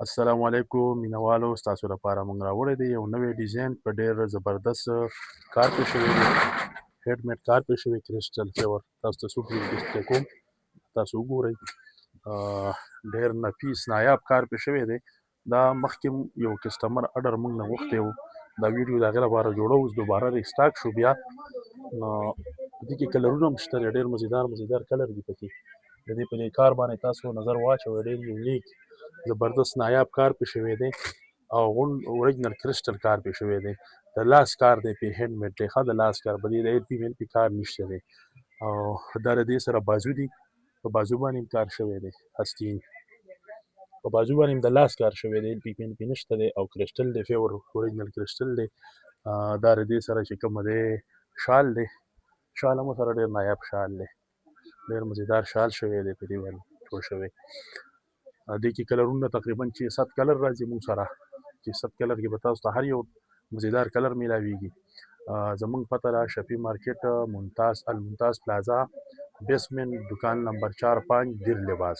السلام علیکم مینوالو، ستاسو لپاره موږ راوړی دی یو نوی ډیزاین په ډېر زبردست کار پرې شوی دی. هیډ میډ کار پرې شوی، کرسټل فلیور تاسو ته څوک ډسپلی کوم، تاسو وګورئ. ډېر نفیس نایاب کار پرې شوی دی. دا مخکې یو کسټمر اډر موږ نه غوښتی و، دا ویډیو د هغې لپاره جوړو، اوس دوباره ریسټارټ شو بیا. نو په دې کې کلرونه هم شته دی، ډېر مزیدار کلر دي پکې. د دې په دې کار باندې تاسو نظر واچوئ، ډېر یونیک زبردست نایاب کار پې شوی دی او اوریجنل کرسټل کار پې شوی دی. د لاس کار دی پې، هینډ میډ دی، ښه د لاس کار په دې د ایل پي ویل پي کار نشته دی. او دا د دې سره بازو دي، په بازو باندې هم کار شوی دی، هستین په بازو باندې هم د لاس کار شوی دی، ایل پي پین پې نشته دی او کرسټل دی، فیور اوریجنل کرسټل دی. دا د دې سره چې کومه دی شال دی، شال هم سره ډېر نایاب شال دی، ډېر مزیدار شال شوی دی په دې باندې جوړ شوی. دې کې کلرونه تقریبا چې 7 کلر راځي موږ سره، چې 7 کلر کې به تاسو ته هر یو مزیدار کلر میلاویږي. زموږ پته ده شفیع مارکیټ، الممتاز پلازا، بیسمنټ، دکان نمبر 4 5 دیر لباس.